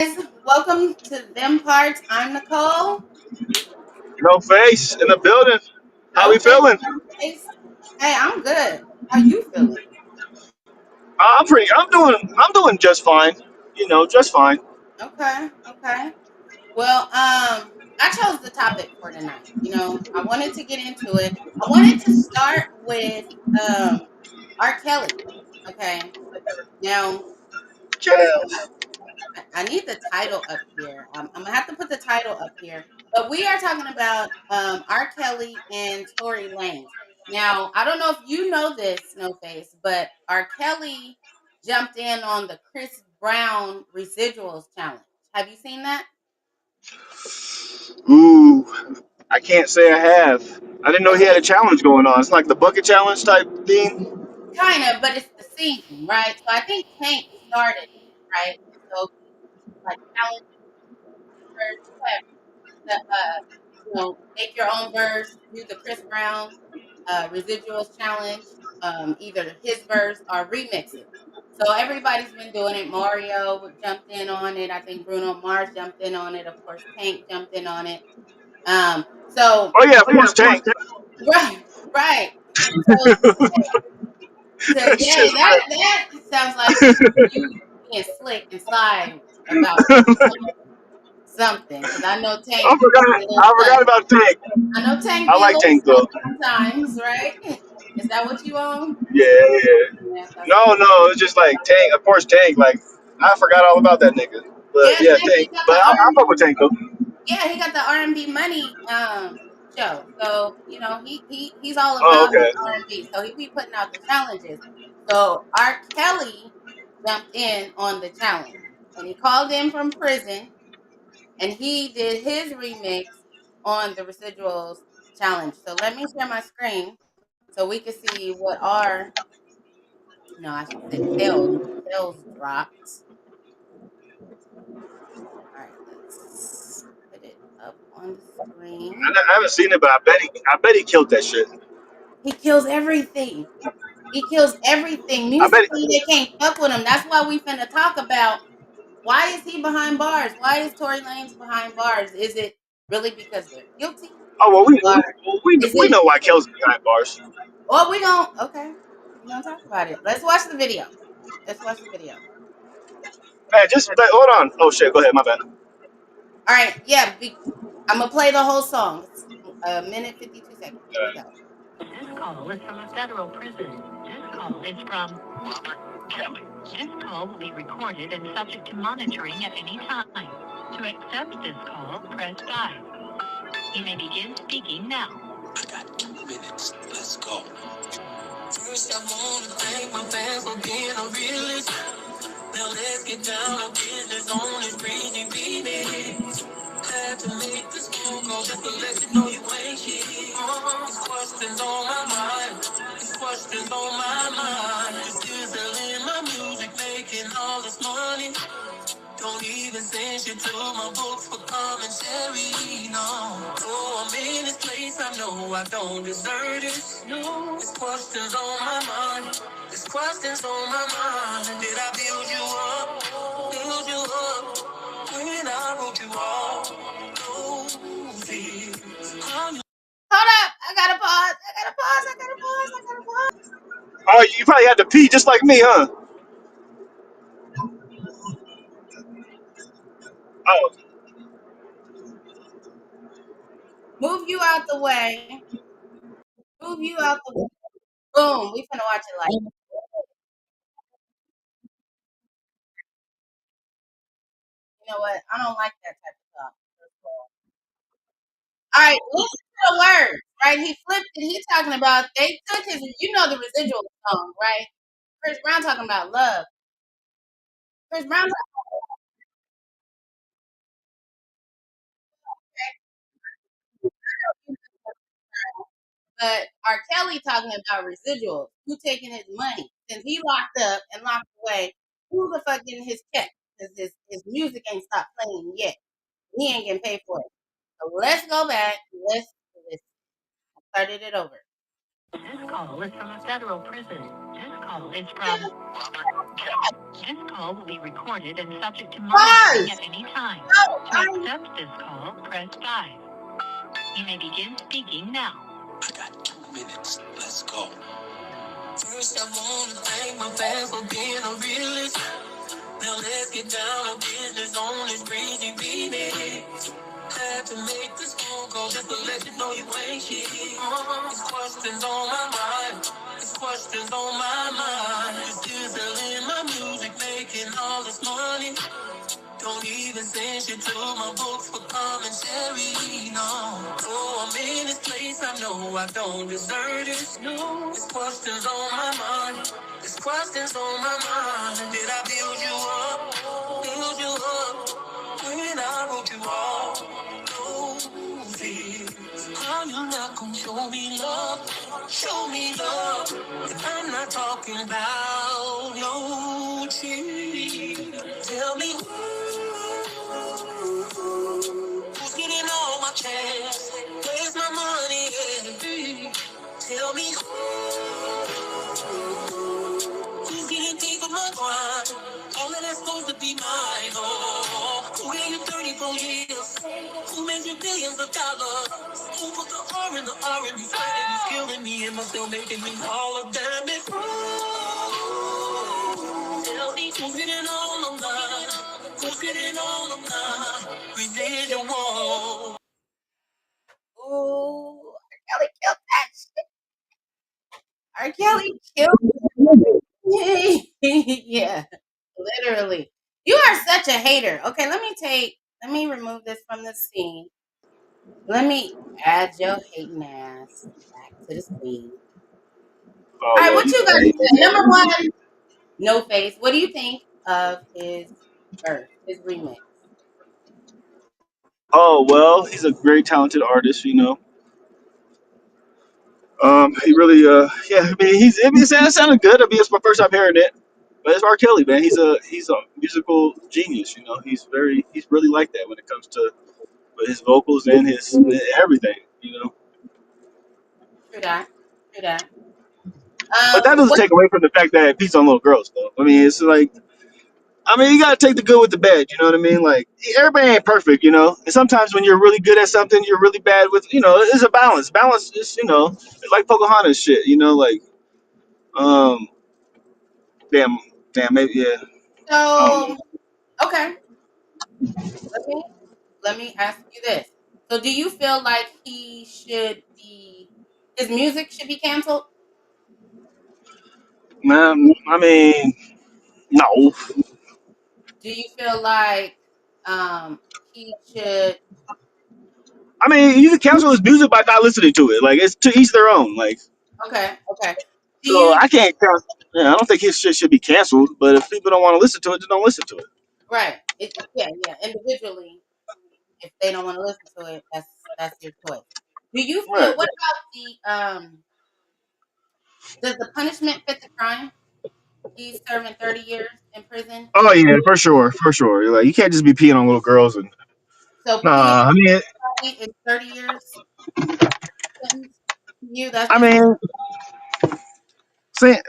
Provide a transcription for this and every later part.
Guys, welcome to Them Parts. I'm Nicole. No face in the building. How No we face, feeling? no face. Hey, I'm good. How you feeling? I'm doing just fine. Just fine. Okay. Well, I chose the topic for tonight. I wanted to get into it. I wanted to start with um R. Kelly. Okay. Now Yes. I need the title up here. I'm gonna have to put the title up here. But we are talking about R. Kelly and Tory Lanez. Now, I don't know if you know this, No Face, but R. Kelly jumped in on the Chris Brown Residuals challenge. Have you seen that? Ooh, I can't say I have. I didn't know he had a Okay, challenge going on. It's like the bucket challenge type thing. kind of, but it's the singing, right? So I think Tank started, right? So like challenge the make your own verse, do the Chris Brown Residuals challenge, either his verse or remix it. So everybody's been doing it. Mario jumped in on it. I think Bruno Mars jumped in on it. Of course, Tank jumped in on it. So Oh yeah, of course, Tank. right, right. So, That's yeah, just that sounds like you being slick and sly about something. Because I know Tank I be forgot. a little I sus. forgot about Tank. I know Tank I be a like little Tank sus though. sometimes, right? Is that what you own? Yeah, yeah. Yeah, that's No, it's just like Tank. Of course, Tank. Like I forgot all about that nigga. But yeah. yeah, Tank, he Tank. got But the I fuck R&B. with Tank though. Yeah, he got the R&B money show. So he's all Oh, about his okay. R&B. So he be putting out the challenges. So R. Kelly jumped in on the challenge, and he called in from prison, and he did his remix on the Residuals challenge. So let me share my screen so we can see what our no, I should say sales dropped. All right, let's put it up on the screen. I haven't seen it, but I bet he killed that shit. He kills everything. He kills everything. I bet. Musically, they can't fuck with him. That's why we finna talk about why is he behind bars? Why is Tory Lanez behind bars? Is it really because they're guilty? Oh well, we Or we, we, is we it know why Kel's behind bars. well we don't okay. We're gonna talk about it. Let's watch the video. Let's watch the video. Man, just hold on. Oh shit, go ahead. My bad. All right, yeah, I'm gonna play the whole song. It's a minute 52 seconds. Here we go. This call is from a federal prison. This call is from Robert Kelly. This call will be recorded and subject to monitoring at any time. To accept this call, press 5. You may begin speaking now. I got 2 minutes. Let's go. First, I want to thank my fans for being a realist. Now let's get down to business on this breezy beat. Had to make this phone call just to let you know you ain't shit. These questions on my mind. These questions on my mind. This is selling my music, making all this money. Don't even send shit to my books for commentary, no. Oh, I'm in this place, I know I don't deserve it. No, this question's on my mind. This question's on my mind. Did I build you up? Build you up when I wrote you off? No, see, hold up! I gotta pause. I gotta pause. I gotta pause. I gotta pause. Oh, you probably had to pee just like me, huh? Oh, Move you out the way. Move you out the way. Boom. We finna watch it like. You know what? I don't like that type of stuff. All right, listen to the words, right? He flipped it. He's talking about they took his, the residual song, right? Chris Brown talking about love. Chris Brown, but R. Kelly talking about residuals. Who taking his money since he locked up and locked away? Who the fuck getting his check? Because his music ain't stopped playing yet. He ain't getting paid for it. So let's go back. Let's started it over. This call is from a federal prison. This call is from Robert Kelly. This call will be recorded and subject to monitoring at any time. To accept this call, press 5. You may begin speaking now. I got 2 minutes. Let's go. First, I want to thank my fans for being a realist. Now let's get down to business on this breezy remix. Had to make this phone call just to let you know you ain't shit. It's questions on my mind. It's questions on my mind. Still selling my music, making all this money. Don't even send shit to my books for commentary, no. Oh, I'm in this place, I know I don't deserve this. No, it's questions on my mind. It's questions on my mind. Did I build you up? Build you up? When I wrote you off? No, see. How you not gonna show me love? Show me love. And I'm not talking about no cheating. Tell me who's getting all my cash? Where's my money at? Tell me who's getting paid for my grind? All of that's supposed to be mine. Oh, who gave you 34 years? Who made you billions of dollars? Who put the R in the R&B side and is killing me and still making me all of damn it? Tell me who's getting all of mine? Who's getting all of mine? Residuals. Ooh, R. Kelly killed that shit. R. Kelly killed it. Yeah, literally. You are such a hater. Okay, let me remove this from the scene. Let me add your hating ass back to the scene. Oh All right, Lord, what he's you a got to hater, say? Number man. one, No Face. What do you think of his verse, his remix? Oh well, he's a very talented artist, you know. He really, yeah. I mean, it sounded good. I mean, it's my first time hearing it. But it's R. Kelly, man. He's a musical genius. You know, he's really like that when it comes to his vocals and his everything. You know, True that. True that. but that doesn't What? take away from the fact that he's on little girls, though. I mean, it's like, I mean, you gotta take the good with the bad. You know what I mean? Like everybody ain't perfect, you know. And sometimes when you're really good at something, you're really bad with. You know, it's a balance. Balance is, you know, it's like Pocahontas shit. You know, like um, damn, damn, maybe yeah. I don't know. So, okay. Let me let me ask you this. So, do you feel like his music should be canceled? Man, I mean, no. Do you feel like um he should? I mean, you can cancel his music by not listening to it. Like it's to each their own. Like Okay, okay. Do so, you I can't. Yeah, I don't think his shit should be canceled. But if people don't want to listen to it, then don't listen to it. right? Yeah, yeah. Individually, if they don't want to listen to it, that's your choice. Do you feel? Right. What about does the punishment fit the crime? He's serving 30 years in prison. Oh yeah, for sure, for sure. Like you can't just be peeing on little girls and So peeing nah. is 30 years sentence. You that's I just mean, say,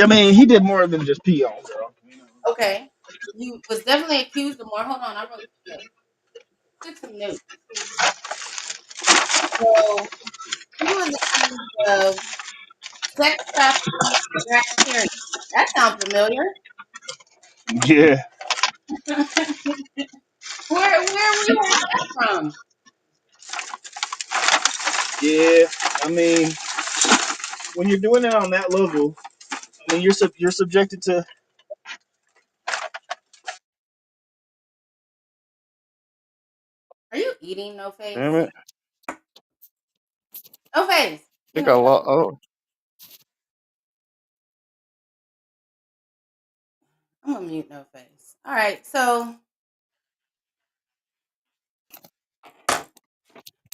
I mean, he did more than just pee on a girl. okay. You was definitely accused of more. Hold on, I wrote took some notes. So he was accused of sex trafficking and racketeering. That sounds familiar. Yeah, Where we heard that from? yeah. I mean, when you're doing it on that level, I mean, you're subjected to. Are you eating no Damn face? it! No face. I Give think I me. lost. Oh, I'm gonna mute no face. All right. So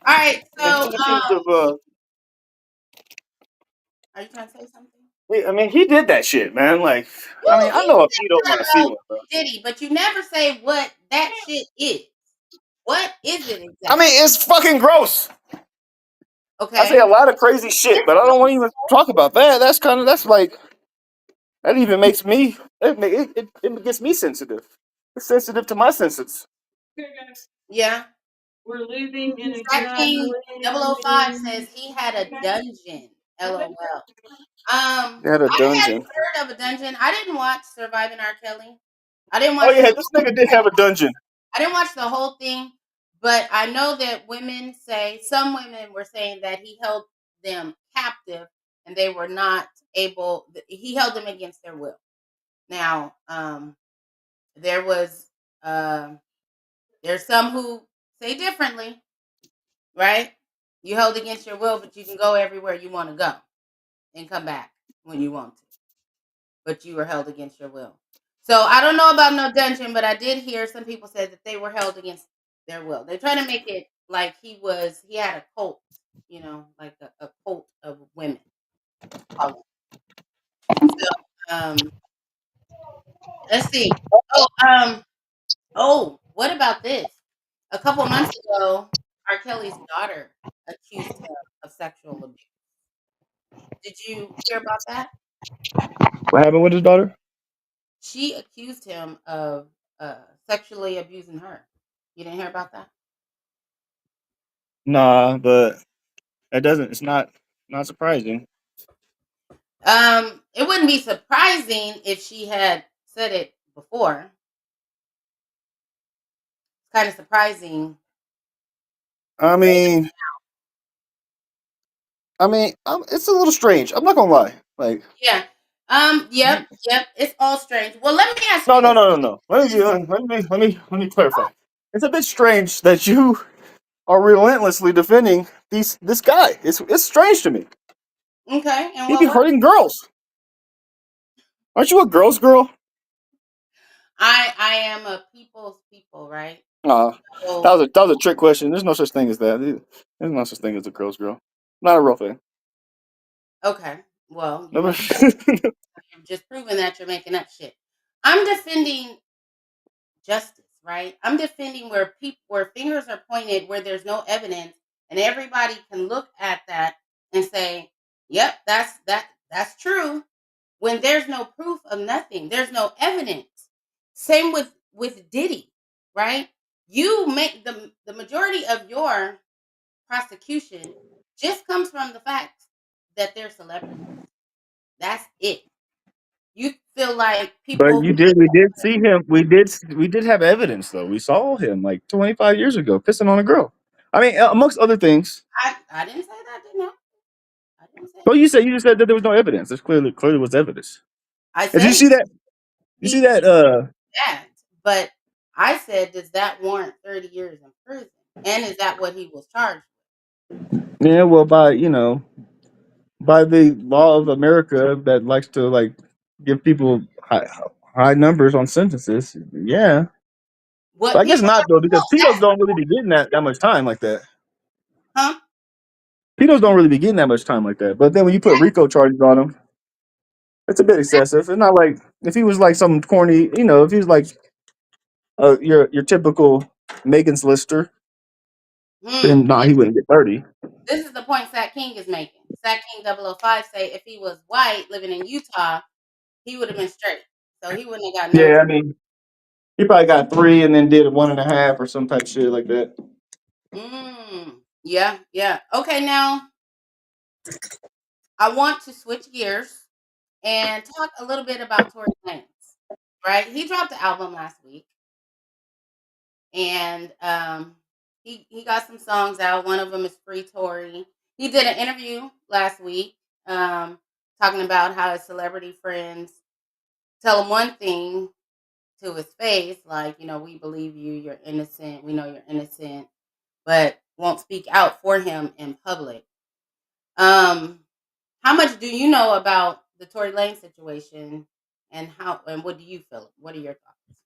all right. he's So been accused of. are you trying to say something? I mean, he did that shit, man. Like, I mean, I You know a pedo when I see about one, bro. Diddy, but you never say what that shit is. What is it I exactly? mean, it's fucking gross. I say Okay. a lot of crazy shit, but I don't want to even talk about that. That's like that even makes me it gets me sensitive. It's sensitive to my senses. Yeah. We're living in a Fat King gathering. 005 says he had a dungeon. LOL. They had a I hadn't dungeon. heard of a dungeon. I didn't watch Surviving R. Kelly. I didn't Oh watch yeah, this nigga did have a dungeon. the whole thing, but I know that some women were saying that he held them captive and they were not able. He held them against their will. Now, there was there's some who say differently, right? You held against your will, but you can go everywhere you want to go and come back when you want to. But you were held against your will. So I don't know about no dungeon, but I did hear some people say that they were held against their will. They try to make it like he had a cult, like a cult of women. So let's see. What about this? A couple months ago, R. Kelly's daughter accused him of sexual abuse. Did you hear about that? What happened with his daughter? She accused him of sexually abusing her. You didn't hear about that? Nah, but it doesn't. It's not surprising. It wouldn't be surprising if she had said it before. It's kind of surprising. I mean, it's a little strange. I'm not gonna lie. Like, Yeah. Yep. It's all strange. Well, let me ask no, you no, this. no, no, no. Let me clarify. It's a bit strange that you are relentlessly defending this guy. It's strange to me. Okay. And He be what was hurting girls. Aren't you a girl's girl? I am a people's people, right? Uh, So that was a trick question. There's no such thing as that. There's no such thing as a girl's girl. Not a real thing. okay. Well, Never- you've just proven that you're making up shit. I'm defending justice, right? I'm defending where fingers are pointed where there's no evidence and everybody can look at that and say, "Yep, that's true." When there's no proof of nothing, there's no evidence. Same with Diddy, right? You make the majority of your prosecution just comes from the fact that they're celebrities. That's it. You feel like but people. we did see him. We did have evidence though. We saw him like 25 years ago pissing on a girl. I mean, amongst other things. I didn't say that, didn't I? I didn't say Well, that. you just said that there was no evidence. There's clearly was evidence. I Did you said see that? You see he that? that, but I said, does that warrant 30 years in prison? And is that what he was charged Yeah. Well, by the law of America that likes to like give people high numbers on sentences. Yeah. with? But I What guess people not though, because pedos that's don't really be getting that much time like that. huh? Pedos don't really be getting that much time like that. But then when you put RICO charges on them, it's a bit excessive. It's not like if he was like some corny, if he was like your typical Megan's Lister, then nah, Yeah. he wouldn't get 30. This is the point Sat King is making. Sat King 005 say if he was white living in Utah, he would have been straight. So he wouldn't have got no Yeah, I time. mean, he probably got 3 and then did 1.5 or some type of shit like that. Yeah. Okay, now I want to switch gears and talk a little bit about Tory Lanez. Right? He dropped the album last week. And he got some songs out. One of them is Free Tory. He did an interview last week talking about how his celebrity friends tell him one thing to his face, like, we believe you, you're innocent, we know you're innocent, but won't speak out for him in public. Um, how much do you know about the Tory Lane situation, and what do you feel? What are your thoughts?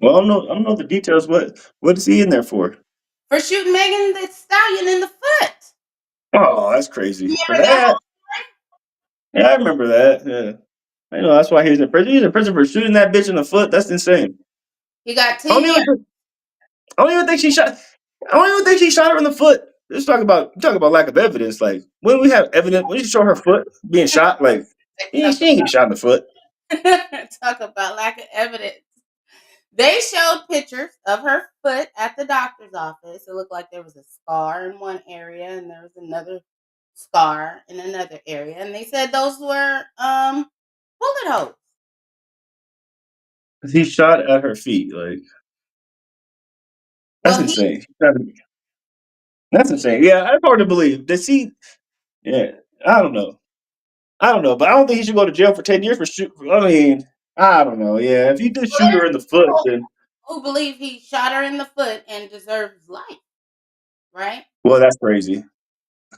Well, I don't know the details. What is he in there for? For shooting Megan the Stallion in the foot. Oh, that's crazy. You For remember that that? Yeah, I remember that. Yeah. I know that's why he's in prison. He's in prison for shooting that bitch in the foot. That's insane. He got I 10 don't years. even think, I don't even think she shot. I don't even think she shot her in the foot. let's talk about lack of evidence. Like when we have evidence, when you show her foot being shot, like Talk she ain't get shot in the foot. talk about lack of evidence. They showed pictures of her foot at the doctor's office. It looked like there was a scar in one area and there was another scar in another area. And they said those were bullet holes. He shot at her feet. Like that's Well, he insane. That's insane. Yeah, that's hard to believe. Does he? Yeah, I don't know. I don't know, but I don't think he should go to jail for 10 years for shoot. I mean, I don't know. Yeah, if you did well, shoot her there's in the foot, people then who believe he shot her in the foot and deserves life, right? well, that's crazy.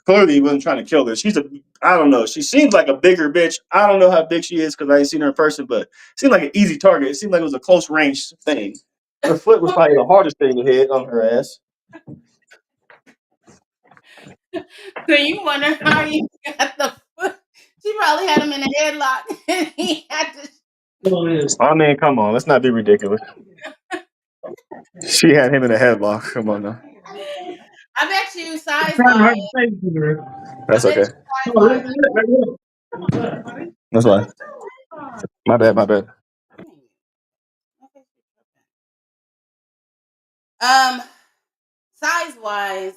Clearly, he wasn't trying to kill her. She's a, I don't know. She seems like a bigger bitch. I don't know how big she is because I ain't seen her in person, but it seemed like an easy target. It seemed like it was a close range thing. Her foot was probably the hardest thing to hit on her ass. So you wonder how he got the foot. She probably had him in a headlock and he had to. I mean, come on. Let's not be ridiculous. She had him in a headlock. Come on now. I bet you size wise. I That's bet okay. you size wise. That's fine. My bad. My bad. Um, size wise,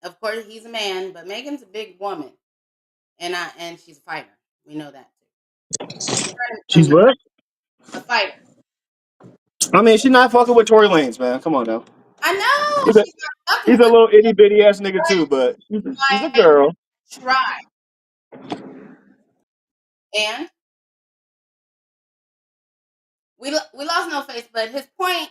of course he's a man, but Megan's a big woman, and she's a fighter. We know that too. She's what? A fighter. I mean, she's not fucking with Tory Lanez, man. Come on now. I know He's a, she's not fucking he's a with, little itty bitty ass nigga but too, but she's a might girl. try. And we lost no face, but his point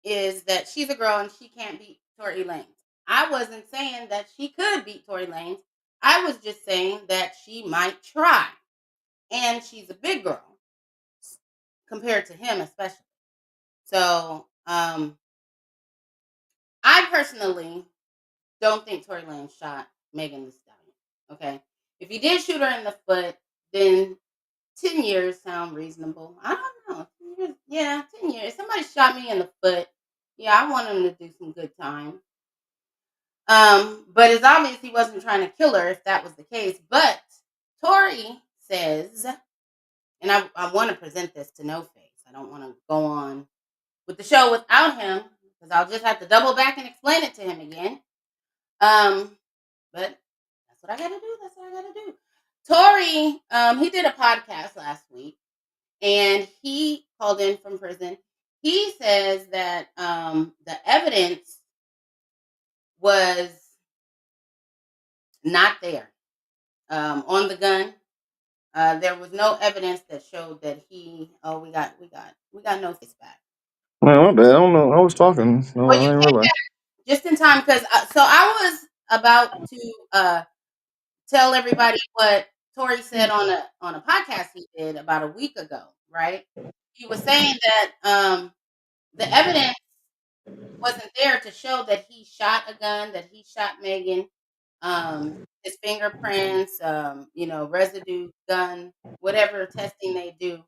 is that she's a girl and she can't beat Tory Lanez. I wasn't saying that she could beat Tory Lanez. I was just saying that she might try, and she's a big girl compared to him, especially. So, I personally don't think Tory Lanez shot Megan Thee Stallion. Okay, if he did shoot her in the foot, then 10 years sound reasonable. I don't know. 10 years, yeah, 10 years. If somebody shot me in the foot, yeah, I want him to do some good time. But it's obvious he wasn't trying to kill her if that was the case. But Tory says, and I want to present this to No Face. I don't want to go on with the show without him because I'll just have to double back and explain it to him again. But that's what I gotta do. That's what I gotta do. Tory, he did a podcast last week and he called in from prison. He says that the evidence was not there on the gun. There was no evidence that showed that he. Oh, we got No Face back. Man, my bad. I don't know. I was talking. No, Well, I you didn't came realize. back just in time because so I was about to tell everybody what Tory said on a podcast he did about a week ago. Right? He was saying that the evidence wasn't there to show that he shot a gun, that he shot Megan. His fingerprints, residue, gun, whatever testing they do,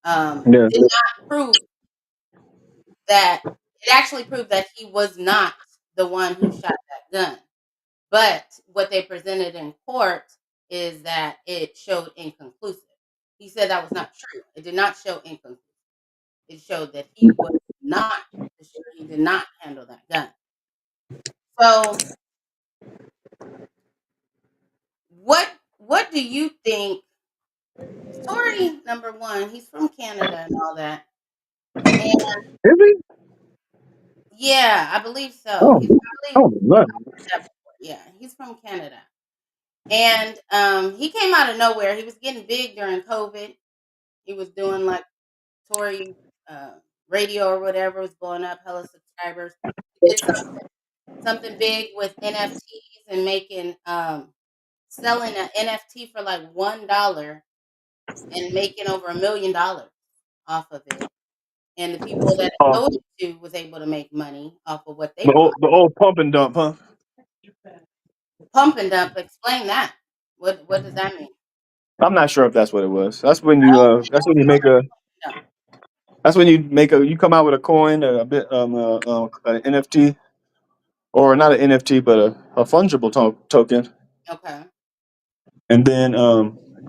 Yeah. did not prove that. It actually proved that he was not the one who shot that gun. But what they presented in court is that it showed inconclusive. He said that was not true. It did not show inconclusive. It showed that he was not, he did not handle that gun. So what do you think? Tory, number one, he's from Canada and all that. And Is he? yeah, I believe so. Oh, He's probably oh, nothing. yeah, he's from Canada. And he came out of nowhere. He was getting big during COVID. He was doing like Tory radio or whatever, was blowing up, hella subscribers. He did something big with NFTs and making selling an NFT for like $1 and making over $1 million off of it. And the people that it Oh, sold it to was able to make money off of what they bought. the old pump and dump, huh? Pump and dump. Explain that. What does that mean? I'm not sure if that's what it was. That's when you you come out with a coin, a bit an NFT. or not an NFT, but a fungible token, Okay. and then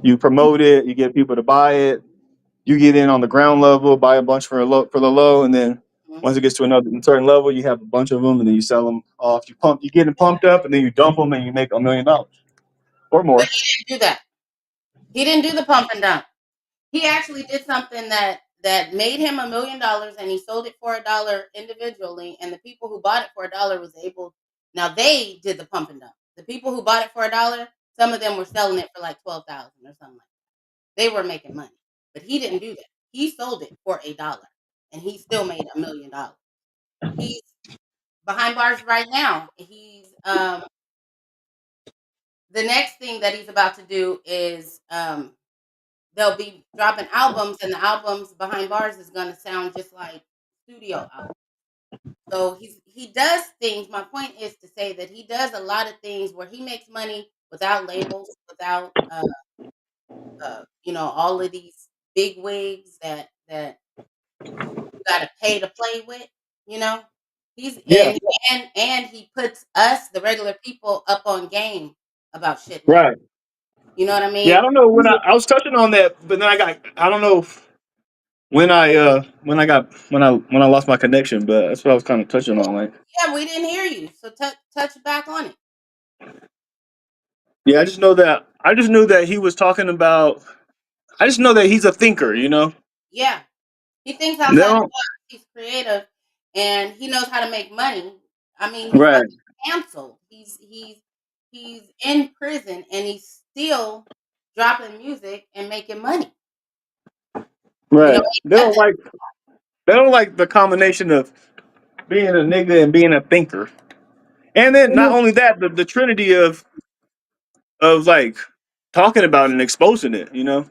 you promote it, you get people to buy it, you get in on the ground level, buy a bunch for the low, and then Mhm. once it gets to another certain level, you have a bunch of them, and then you sell them off. You get them pumped up, and then you dump them, and you make $1 million or But more. he didn't do that. He didn't do the pump and dump. He actually did something that made him $1 million, and he sold it for $1 individually. And the people who bought it for $1 was able. Now they did the pump and dump. The people who bought it for $1, some of them were selling it for like 12,000 or something like that. They were making money, but he didn't do that. He sold it for $1, and he still made $1 million. He's behind bars right now. He's the next thing that he's about to do is they'll be dropping albums, and the albums behind bars is gonna sound just like studio albums. So he does things. My point is to say that he does a lot of things where he makes money without labels, without all of these big wigs that you got to pay to play with. You know, he's Yeah, and he puts us, the regular people, up on game about shit like right. you know what I Yeah, I mean. don't know when I was touching on that, but then I don't know when I lost my connection, but that's what I was kind of touching on. Like, Yeah, we didn't hear you, so touch back on it. yeah, I just knew that he was talking about. I just know that he's a thinker, you know. Yeah, he thinks outside the No, box. He's creative, and he knows how to make money. I mean, he's right, fucking canceled. He's in prison, and he's still dropping music and making money. You know, right. he does it. They don't like the combination of being a nigga and being a thinker, and then not only that, the trinity of like talking about it and exposing it, you know,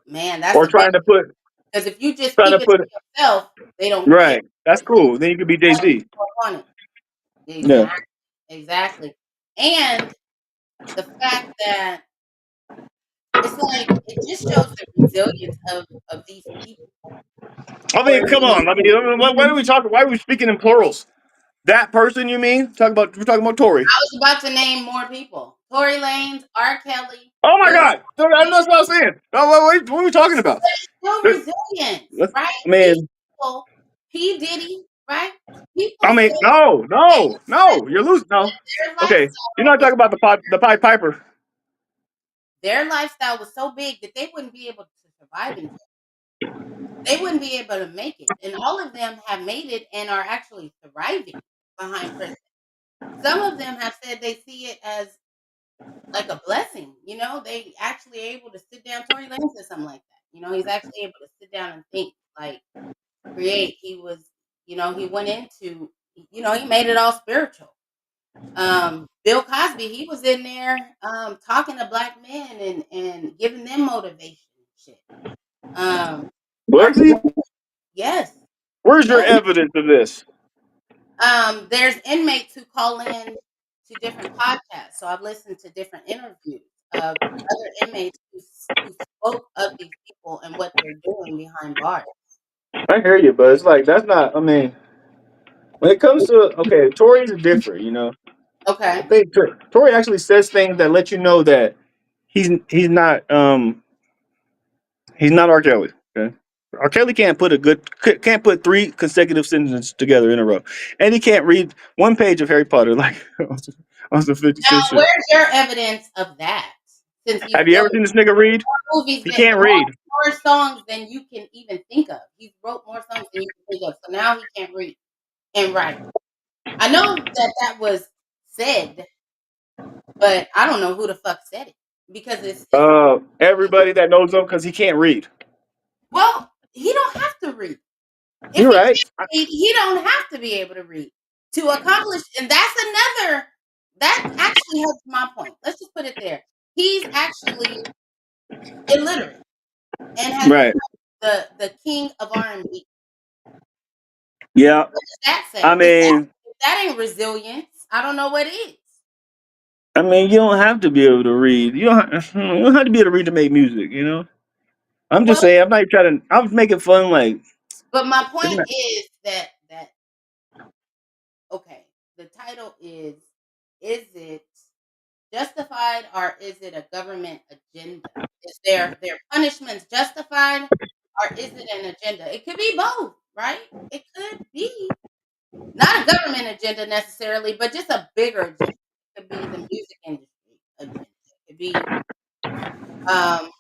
Man, that's or a bonus. Because if you just trying keep to it put it to yourself, they don't care. right. That's But he cool. Then you could be Jay Z. on it. Yeah, Exactly. Exactly. And the fact that it's like it just shows the resilience of these people. I mean, Where come on. I mean, why are we talking? Why are we speaking in plurals? That person, you mean? We're talking about Tory. I was about to name more people: Tory Lanez, R. Kelly, Oh my Bill God! That's what I was saying. No, what are we talking about? still There- resilience, let's- right? I These mean, people, P. Diddy, right? I People mean, say no, that no, no. You're losing. No. their Okay, you're lifestyle not was talking about the Pied Piper. so big that they wouldn't be able to survive in jail. They wouldn't be able to make it. And all of them have made it and are actually thriving behind prison. Some of them have said they see it as like a blessing. They actually able to sit down. Tory Lanez said something like that. He's actually able to sit down and think, like create. He went into, he made it all spiritual. Bill Cosby, he was in there talking to black men and giving them motivation and shit. Um, Was R. he? Yes, Where's your yes. evidence of this? There's inmates who call in to different podcasts, so I've listened to different interviews of other inmates who spoke of these people and what they're doing behind bars. I hear you, but it's like that's not. I mean, when it comes to okay, Tories are different. You know, I Okay. think Tory actually says things that let you know that he's not he's not R. Kelly. Okay, R. Kelly can't put three consecutive sentences together in a row, and he can't read one page of Harry Potter like on some 50 Cent Now, shit. where's your evidence of that? Since he's Have you ever wrote seen this nigga read? more movies He that can't read. more songs than you can even think of. He wrote more songs than you can think of. So now he can't read and write. I know that was said, but I don't know who the fuck said it because it's Everybody that knows him because he can't read. well, he don't have to read. If You're he right. can't read, he don't have to be able to read to accomplish. And that actually helps my point. Let's just put it there. He's actually illiterate and has Right. become the king of R&B. Yeah. What does that I say? mean, If that ain't resilience, I don't know what is. you don't have to be able to read. You don't have to be able to read to make music. You know. I'm just Well, saying. I'm not trying to. I'm making fun. Like, but my it's point not- is that okay, the title is it justified or is it a government agenda? Is their punishments justified or is it an agenda? It could be both, right? It could be not a government agenda necessarily, but just a bigger agenda. It could be the music industry agenda. It could be um,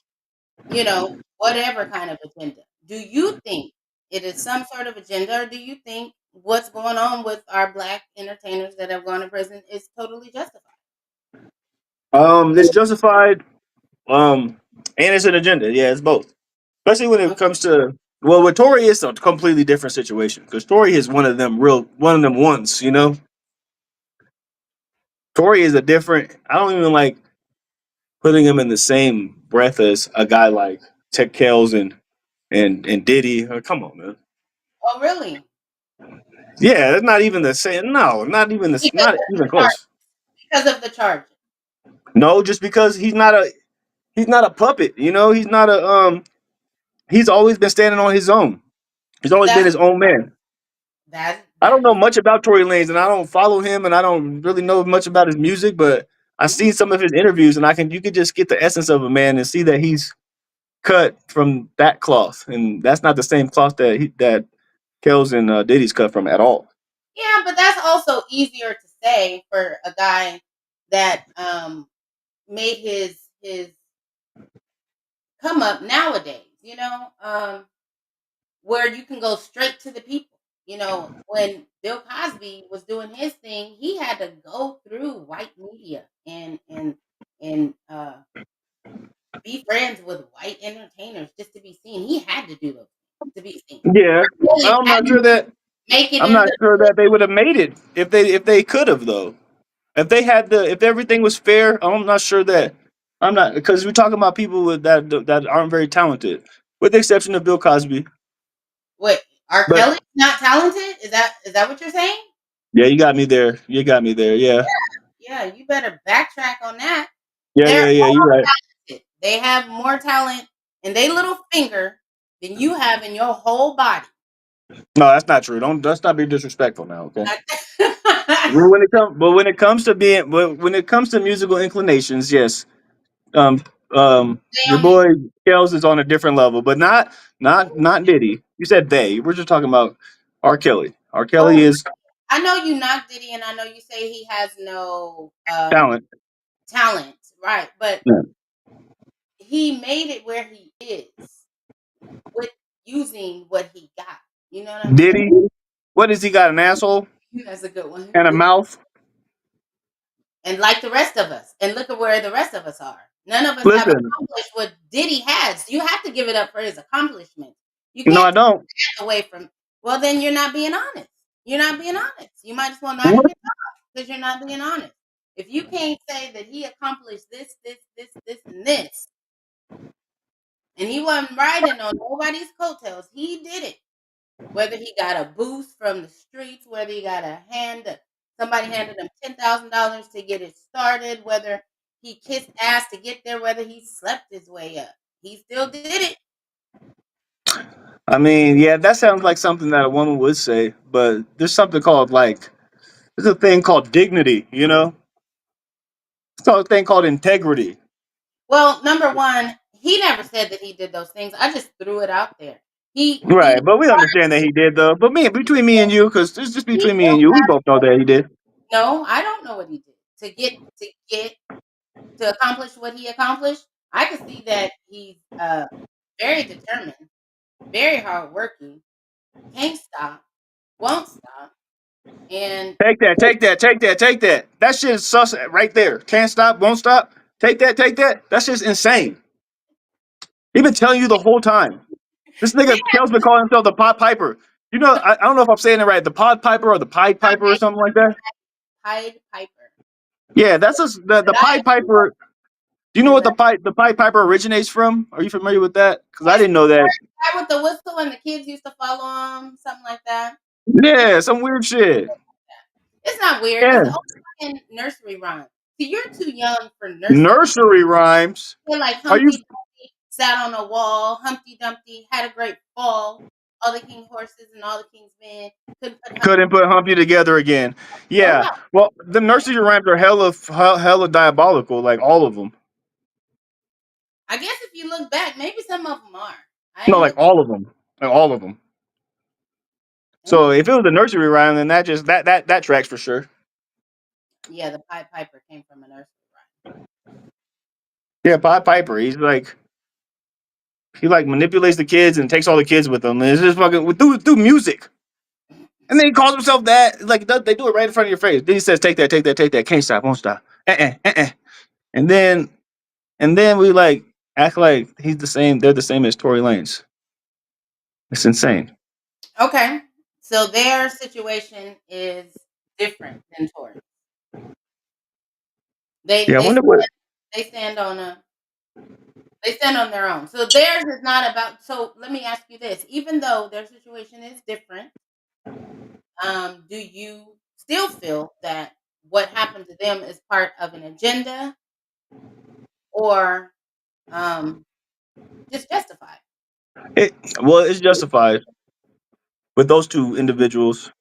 whatever kind of agenda. Do you think it is some sort of agenda, or do you think what's going on with our black entertainers that have gone to prison is totally justified? It's justified. And it's an agenda. Yeah, it's both. Especially when it Okay. comes to, well, with Tory, it's a completely different situation because Tory is one of them ones. Tory is a different. I don't even like putting him in the same breath as a guy like Tech Kells and Diddy. Come on, man. Oh, really? Yeah, it's not even the same. No, not even this. Because Not of the even charge. close. Because of the charges. No, just because he's not a puppet. He's not a He's always been standing on his own. He's always been That's his own man. I don't that know is much about Tory Lanez, and I don't follow him, and I don't really know much about his music. But I've mhm. seen some of his interviews, and you could just get the essence of a man and see that he's cut from that cloth, and that's not the same cloth that Kells and Diddy's cut from at all. Yeah, but that's also easier to say for a guy that made his come up nowadays, where you can go straight to the people. When Bill Cosby was doing his thing, he had to go through white media and be friends with white entertainers just to be seen. He had to do those things to be seen. Yeah, Really I'm had not sure that to make it I'm in not the sure that they would have made it if they could have though. If everything was fair, I'm not sure that I'm not because we're talking about people that aren't very talented, with the exception of Bill Cosby. wait. R. But Kelly's not talented? Is that what you're saying? yeah, you got me there. You got me there. Yeah, Yeah, you better backtrack on that. yeah, They're yeah, yeah. You're right. talented. They have more talent in their little finger than you have in your whole body. No, that's not true. Don't Let's not be disrespectful now. Okay. They When it comes to when it comes to musical inclinations, yes. Um, your only boy Kells is on a different level, but not Diddy. You said they. We're just talking about R. Kelly. R. Kelly oh, is I know you knock Diddy, and I know you say he has no talent. talent, right? But Yeah. he made it where he is with using what he got. You know what I'm saying? Diddy, what does he got? An asshole That's a good one. and a mouth? And like the rest of us, and look at where the rest of us are. None of us have Listen, accomplished what Diddy has. You have to give it up for his accomplishments. You no, can't I don't. take away from. Well, then you're not being honest. You're not being honest. You might as well not What? even talk because you're not being honest. If you can't say that he accomplished this, and this, and he wasn't riding on nobody's coattails, he did it. Whether he got a boost from the streets, whether he got somebody handed him $10,000 to get it started, whether he kissed ass to get there, whether he slept his way up, he still did it. I mean, yeah, that sounds like something that a woman would say, but there's a thing called dignity. It's called a thing called integrity. Well, number one, he never said that he did those things. I just threw it out there. He Right, but we understand that he did though. But between me and you, because it's just he between me and you, we both know that he did. no, I don't know what he did to accomplish what he accomplished. I can see that he's very determined, very hardworking, can't stop, won't stop, and Take that, take that, take that, take that. That shit is sus right there. Can't stop, won't stop. Take that, take that. That's just insane. He been telling you the whole time. This yeah, nigga Kel's been calling himself the Pod Piper. I don't know if I'm saying it right. The Pod Piper or the Pied Piper or something like that. Pied Piper. Yeah, that's just the But I Pied Piper. Do you know what correct. the Pied Piper originates from? Are you familiar with that? Because I It's didn't know that. the guy with the whistle and the kids used to follow him, something like that. Yeah, Yeah, some weird shit. it's not weird. It's Yeah. old fucking nursery rhyme. See, you're too young for nursery. Nursery rhymes. You're like Are you Humpty Dumpty sat on a wall. Humpty Dumpty had a great fall. all the king horses and all the king's men couldn't put Couldn't put Humpy together again. oh Yeah. no. Well, the nursery rhymes are hella diabolical, like all of them. I guess if you look back, maybe some of them are. I No, ain't like look. all of them, like all of them. So Mm. if it was a nursery rhyme, then that tracks for sure. Yeah, the Pied Piper came from a nursery Yeah, Pied Piper. He like manipulates the kids and takes all the kids with him. And it's just fucking through music. rhyme. And then he calls himself that. Like they do it right in front of your face. Then he says, "Take that, take that, take that. Can't stop, won't stop." And then we like act like he's the same. They're the same as Tory Lanez. It's insane. Okay, so their situation is different than Tory. They Yeah, I they wonder what. they stand on a they stand on their own. So theirs is not about. So let me ask you this: even though their situation is different, do you still feel that what happened to them is part of an agenda, or um, just justified? It well, it's justified with those two individuals,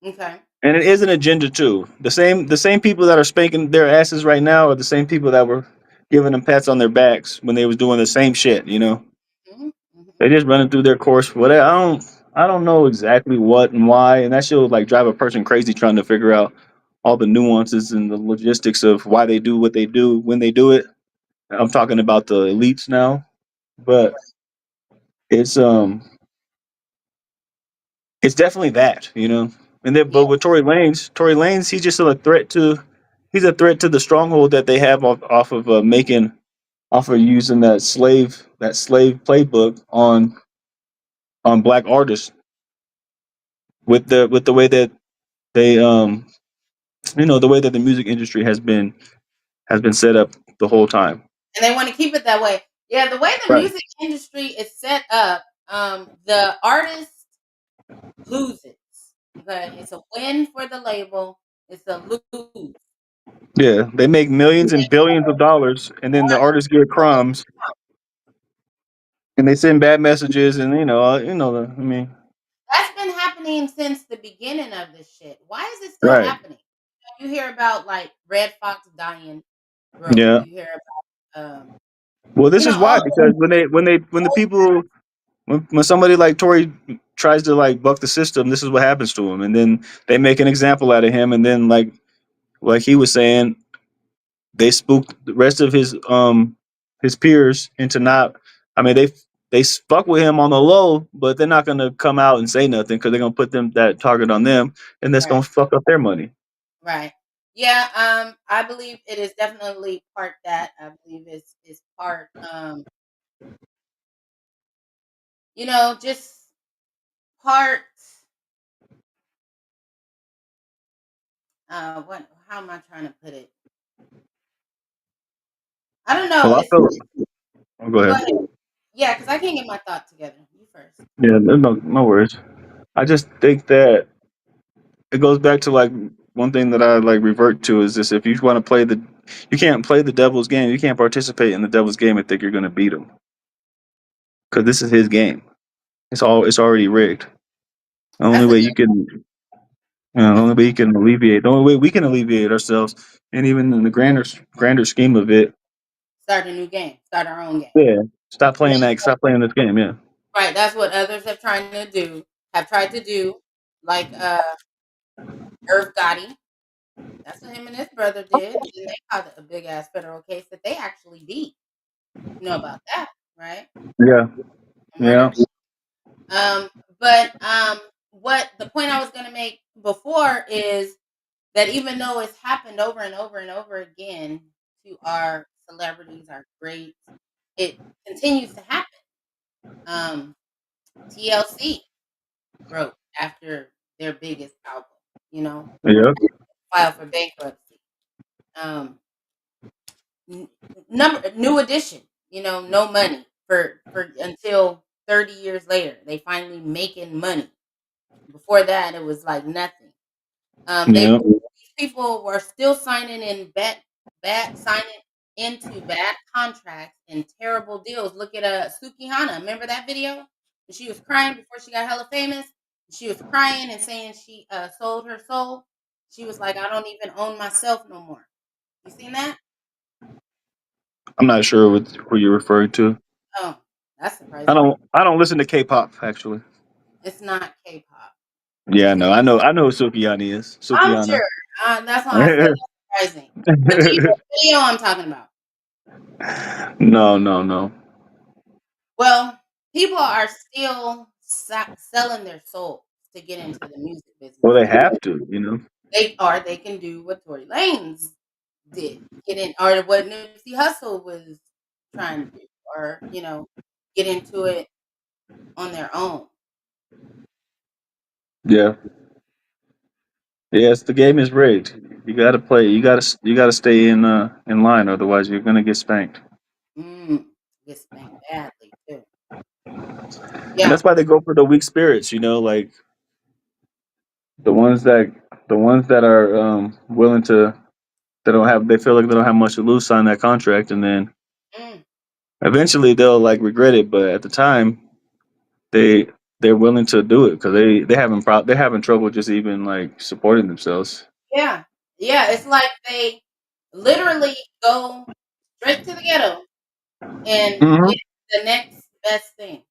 Okay. and it is an agenda too. The same people that are spanking their asses right now are the same people that were giving them pats on their backs when they was doing the same shit. You know, Hmm. Hmm. they just running through their course. Whatever. I don't know exactly what and why, and that shit would like drive a person crazy trying to figure out all the nuances and the logistics of why they do what they do when they do it. I'm talking about the elites now, but it's um it's definitely that, you know. And then, Yeah. but with Tory Lanez, he's a threat to the stronghold that they have off of off of using that slave playbook on black artists with the way that they the way that the music industry has been set up the whole time. And they want to keep it that way. Yeah, the way the Right. music industry is set up, the artist loses. Okay, it's a win for the label. It's a lose. Yeah, they make millions and billions of dollars, and then the artists get crumbs, and they send bad messages, and I mean, That's been happening since the beginning of this shit. Why is it still right? happening? You hear about like Red Fox dying broke. Yeah. You hear about Well, this is all why, because when the people when somebody like Tory tries to like buck the system, this is what happens to him, and then they make an example out of him, and then like he was saying, they spooked the rest of his peers into not. I mean, they fuck with him on the low, but they're not gonna come out and say nothing because they're gonna put them that target on them, and that's right, gonna fuck up their money. right. Yeah, I believe it is definitely part that. I believe it's part just part what how am I trying to put it? I don't know. Well, I It's feel. Oh, go go ahead. ahead. Yeah, because I can't get my thought together. You first. Yeah, no worries. I just think that it goes back to like one thing that I like revert to is this: if you want to you can't play the devil's game. You can't participate in the devil's game and think you're going to beat him because this is his game. It's already rigged. The only That's a way good. you can, the That's only way you can alleviate, the only way we can alleviate ourselves, and even in the grander scheme of it, start a new game. Start our own game. yeah, And stop playing this game, yeah, right. That's what others have trying to do. Have tried to do, like Irv Gotti. That's what him and his brother did. And they caught a big ass federal case that they actually beat. You know about that, right? yeah, Murder. yeah, Um, but what the point I was going to make before is that even though it's happened over and over and over again to our celebrities, our greats, it continues to happen. Um, TLC broke after their biggest album, you know, yeah, filed for bankruptcy. Um, n- New Edition, no money for until 30 years later. They finally making money. Before that, it was like nothing. yeah, These people were still signing into bad contracts and terrible deals. Look at Sukihana. Remember that video? And she was crying before she got hella famous. She was crying and saying she sold her soul. She was like, I don't even own myself no more. You seen that? I'm not sure what who you're referring to. Oh, that's I surprising. don't. I don't listen to K-pop actually. It's not K-pop. Yeah, I It's know. I know. I know who Sukiani is. I'm Sukiana. sure. That's why I said that's surprising. But do you know what video I'm talking about? No, no, no. Well, people are still selling their souls to get into the music Well, business. they have to, you know. They can do what Tory Lanez did, get in, or what Nipsey Hussle was trying to do, or get into it on their own. Yeah. Yes, the game is rigged. You got to play. You got to stay in line, otherwise you're gonna get spanked. Mm, get spanked badly too. And Yeah. that's why they go for the weak spirits. You know, like the ones that the ones that are willing to. They feel like they don't have much to lose, sign that contract, and then Mm, eventually they'll like regret it. But at the time, they they're willing to do it because they're having trouble just even like supporting themselves. yeah. Yeah. It's like they literally go straight to the ghetto and Hmm. get the next best thing.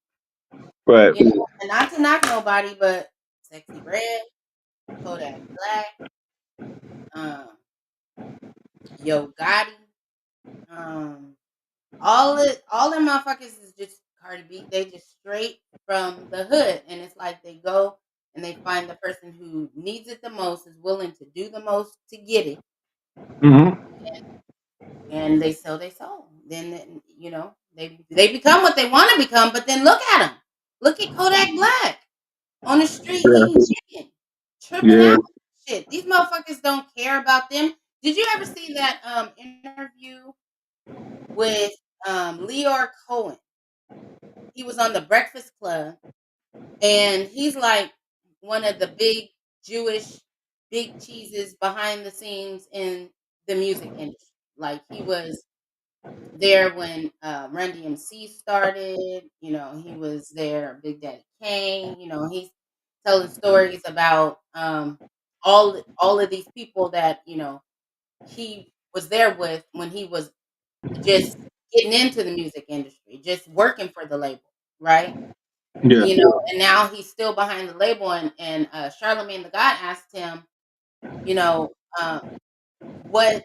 Right. And not to knock nobody, but Sexy Red, Kodak Black, um, Yo Gotti, um, all them motherfuckers is just Cardi B. They just straight from the hood, and it's like they go and they find the person who needs it the most, is willing to do the most to get it, Hmm. and they sell their soul. Then they become what they want to become. But then look at them. Look at Kodak Black on the street. He Yeah. jigging, tripping Yeah. out. Shit, these motherfuckers don't care about them. Did you ever see that interview with Leor Cohen? He was on the Breakfast Club, and he's like one of the big Jewish big cheeses behind the scenes in the music industry. Like he was there when Run DMC started. He was there. Big Daddy Kane. He's telling stories about all of these people that he was there with when he was just getting into the music industry, just working for the label, right? Yeah. And now he's still behind the label, and Charlemagne the God asked him, you know, what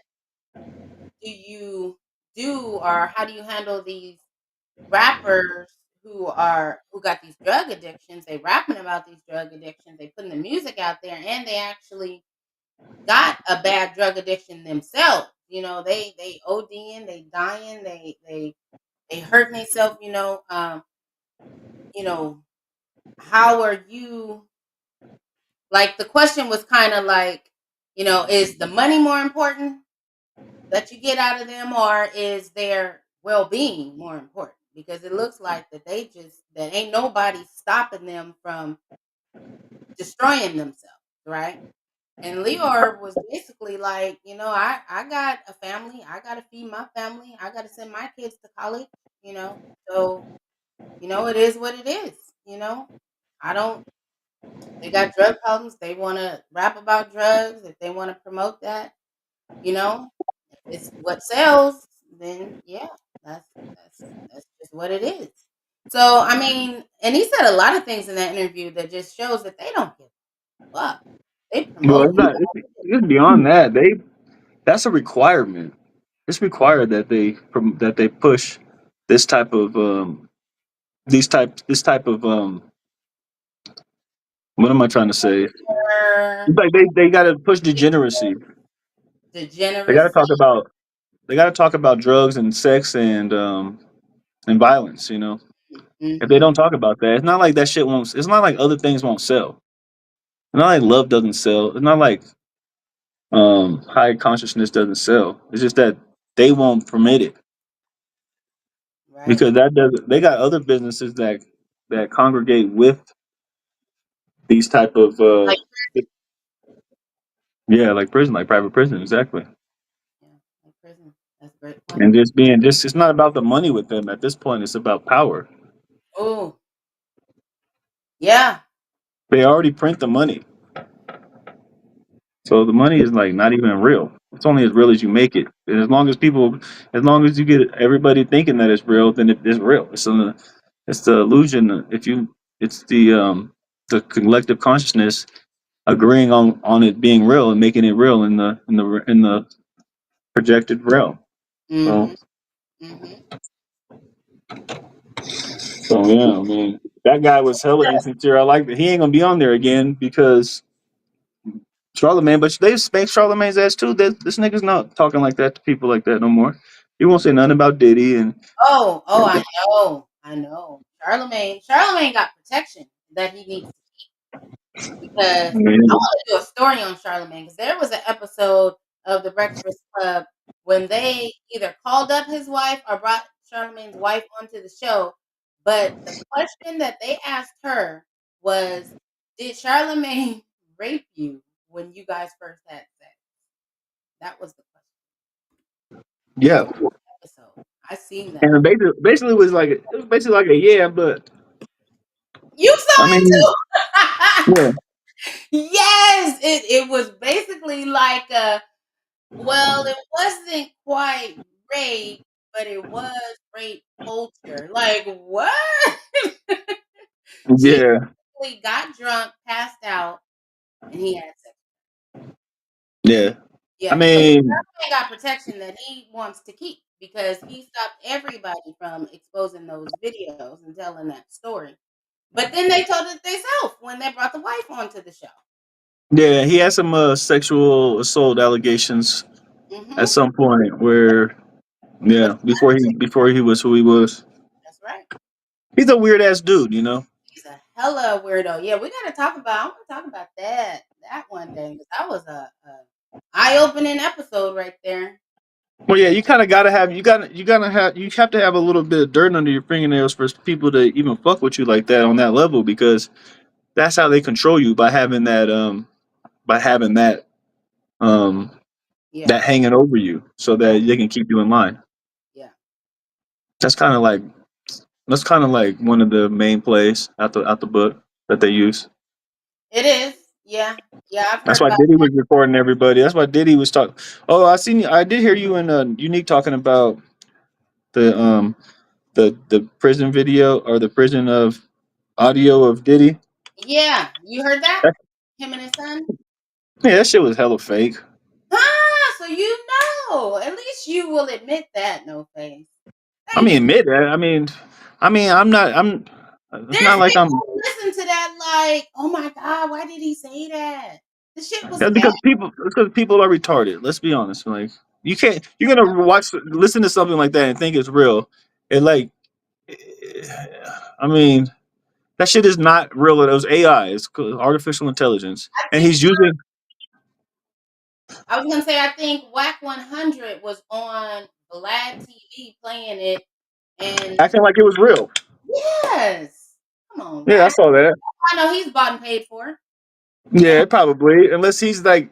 do you do, or how do you handle these rappers who got these drug addictions? They rapping about these drug addictions, they putting the music out there, and they actually got a bad drug addiction themselves. They ODing, they dying, they hurting themselves. You know, how are you? Like the question was kind of like, is the money more important that you get out of them, or is their well being more important? Because it looks like that ain't nobody stopping them from destroying themselves, right? And Leor was basically like, I got a family, I gotta feed my family, I gotta send my kids to college, so it is what it is, you know. I don't They got drug problems, they wanna rap about drugs, if they wanna promote that, you know, if it's what sells, then yeah, that's just what it is. So I mean, and he said a lot of things in that interview that just shows that they don't give a fuck. They Well, promoting. it's beyond that. That's a requirement. It's required that they push this type of this type of what am I trying to say? Or It's like they got to push degeneracy. They got to degeneracy. talk about they got to talk about drugs and sex and violence. If they Mhm. don't talk about that, it's not like that shit won't. It's not like other things won't sell. It's not like love doesn't sell. It's not like high consciousness doesn't sell. It's just that they won't permit it Right. because that does. They got other businesses that congregate with these type of Like yeah, like prison, like private prison, exactly. yeah, like prison. That's a great point. And just it's not about the money with them at this point. It's about power. Oh. Yeah. They already print the money, so the money is like not even real. It's only as real as you make it. And as long as you get everybody thinking that it's real, then it is real. It's the illusion. It's the collective consciousness agreeing on it being real and making it real in the projected realm. So Mm-hmm. Mm-hmm. so yeah, I mean that guy was hella insincere. I like that he ain't gonna be on there again because Charlemagne, but they spanked Charlemagne's ass too. This nigga's not talking like that to people like that no more. He won't say nothing about Diddy and Oh, I know. I know. Charlemagne got protection that he needs because I I want to do a story on Charlemagne because there was an episode of The Breakfast Club when they either called up his wife or brought Charlemagne's wife onto the show. But the question that they asked her was, "Did Charlemagne rape you when you guys first had sex?" That was the question. It was yeah, on the episode. I seen that. and basically it was basically like a yeah, but You saw I it mean too. yeah, Yes, it was basically like a. Well, it wasn't quite rape, but it was rape culture. Like what? She yeah, basically got drunk, passed out, and he had sex. yeah. I Yeah, so mean he got protection that he wants to keep because he stopped everybody from exposing those videos and telling that story. But then they told it themselves when they brought the wife onto the show. yeah, he had some sexual assault allegations at Mm-hmm. some point where With yeah before he was who he was. that's right. He's a weird ass dude, you know. He's a hella weirdo. Yeah, we gotta talk about. I'm gonna talk about that one day because that was a eye opening episode right there. Well, yeah, you kind of gotta have you have to have a little bit of dirt under your fingernails for people to even fuck with you like that on that level because that's how they control you by having um Yeah, that hanging over you so that they can keep you in line. yeah, That's kind of like that's kind of like one of the main plays out the book that they use. it is. Yeah, yeah. I've That's heard why about. Diddy was recording everybody. That's why Diddy was talking. Oh, I did hear you in Unique talking about the the prison video or the prison of audio of Diddy. Yeah, you heard that? That, Him and his son. yeah, that shit was hella fake. Ah, so you know. At least you will admit that. No face. I Thank mean, you. admit that. I'm not. I'm. It's There's not like people I'm. who listen to that like, oh my god, why did he say that? The shit was That's bad. because people. It's because people are retarded. Let's be honest. Like you can't. You're gonna listen to something like that and think it's real. And like, I mean, that shit is not real. It was AI. It's called artificial intelligence, I and think he's using I was gonna say I think Whack 100 was on Vlad TV playing it, and acting like it was real. yes, come on, Yeah, I Whack. saw that. I know he's bought and paid for. Yeah, probably. Unless he's like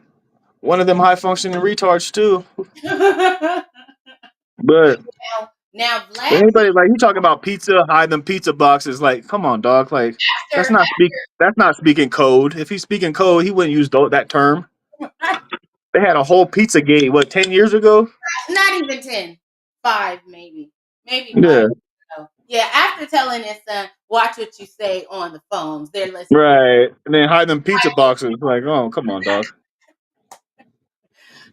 one of them high functioning retards too. now, But now but Vlad anybody like you talking about pizza, hide them pizza boxes, like, come on, dog. Like after that's not speaking code. If he's speaking code, he wouldn't use that term. They had a whole pizza gate, what, 10 years ago? not even 10, 5 maybe, maybe 5. Yeah. So, yeah, after telling his son, watch what you say on the phones, they're listening. Right. And then hide them pizza boxes. Like, oh, come on, dog. It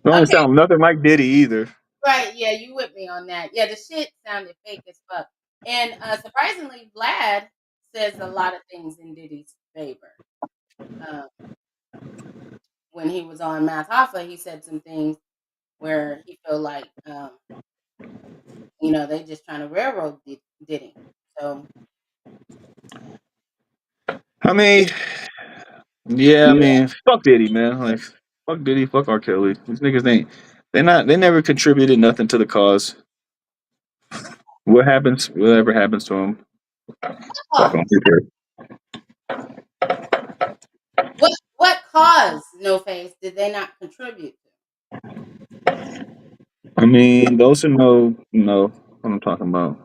don't Okay, sound nothing like Diddy either. right? Yeah, you with me on that? Yeah, the shit sounded fake as fuck. And surprisingly, Vlad says a lot of things in Diddy's favor. Um, when he was on Math Hoffa, he said some things where he felt like, they just trying to railroad Diddy. So I mean, yeah, I mean, fuck Diddy, man. Like, fuck Diddy, fuck R. Kelly. These niggas ain't they never contributed nothing to the cause. Whatever happens to him, fuck cause? them. Who cares? What cause No Face did they not contribute to? I mean, those who know what I'm talking about.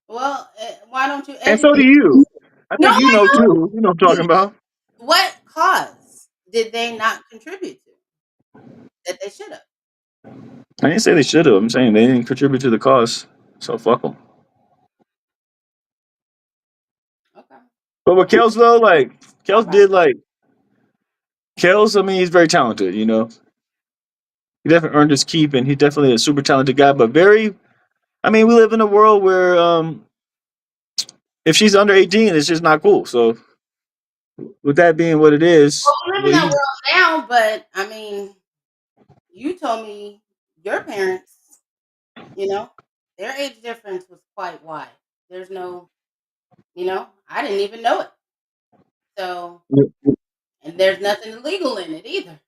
Well, Why don't you And so do educate? you. I No, think you I know know. too. You know what I'm talking about. What cause did they not contribute to that they should have? I didn't say they should have. I'm saying they didn't contribute to the cause. So fuck them. Okay. But with All Kels though, like Kels right. did like Kels. I mean, he's very talented. You know, he definitely earned his keep, and he's definitely a super talented guy. But very, I mean, we live in a world where if she's under 18, it's just not cool. So with that being what it Well, is, we live in well, that he, world now, but I mean, you told me your parents, you know, their age difference was quite wide. There's no, I didn't even know it. So, and there's nothing illegal in it either.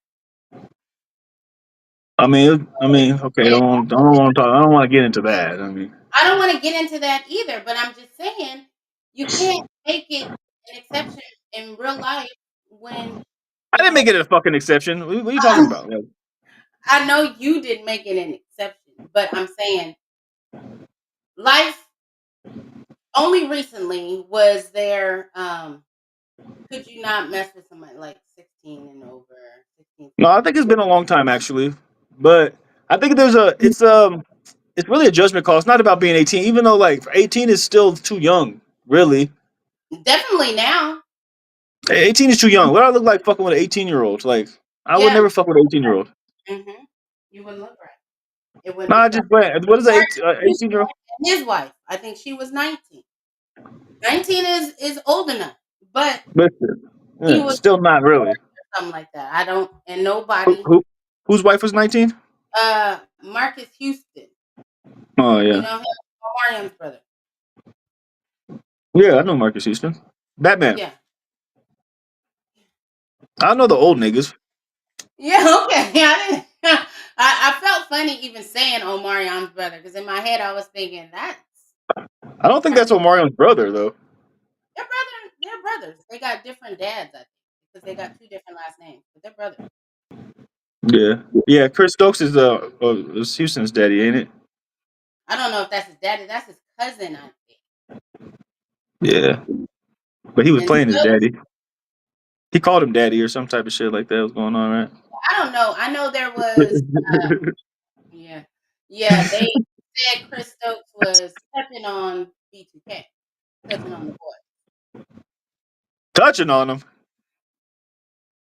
okay. Don't want to talk. I don't want to get into that. I mean, I don't want to get into that either, but I'm just saying you can't make it an exception in real life when, I you didn't know, make it a fucking exception. What are you talking about? Like, I know you didn't make it an exception, but I'm saying life only recently was there. Could you not mess with somebody like 16 and over, 16, no, I think it's been a long time actually, but I think it's really a judgment call. It's not about being 18, even though like 18 is still too young. Really, definitely now. 18 is too young. What do I look like fucking with an 18-year-old? Like, I would Yeah. never fuck with an 18-year-old. You wouldn't look right. It wouldn't be Nah, fun. just playing. What is an Marcus 18-year-old? Houston and his wife, I think she was 19. 19 is old enough, but Listen, he yeah, was still not really. something like that. I don't, and Who, nobody. who whose wife was 19? Marcus Houston, Oh you yeah, know him, Omarion's brother. yeah, I know Marcus Houston. Batman. Yeah, I know the old niggas. yeah. Okay, I didn't. I felt funny even saying Omarion's brother because in my head I was thinking that's I don't think kind of that's Omarion's brother though. they're brother. They're brothers. They got different dads, I think, because they got two different last names, but they're brothers. Yeah, yeah. Chris Stokes is Houston's daddy, ain't it? I don't know if that's his daddy. That's his cousin, I think. Yeah, but he was And playing his Stokes, daddy. He called him daddy or some type of shit like that was going on, right? I don't know. I know there was. Yeah. Yeah, they said Chris Stokes was touching on B2K, touching on the boy. Touching on him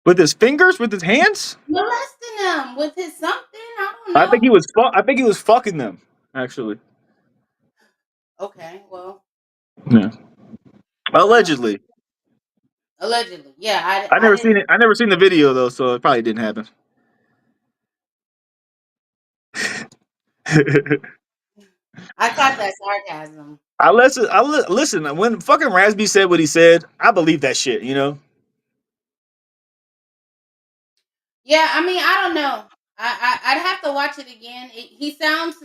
with his fingers, with his hands. Molesting him with his something. I don't I think know. he was. I think he was fucking them. Actually, Okay, well, yeah. uh, Allegedly. allegedly. Yeah, I I never didn't. seen it. I never seen the video though, so it probably didn't happen. I caught that sarcasm. Listen. When fucking Rasby said what he said, I believe that shit. You know. Yeah, I mean, I don't know. I'd have to watch it again. He sounds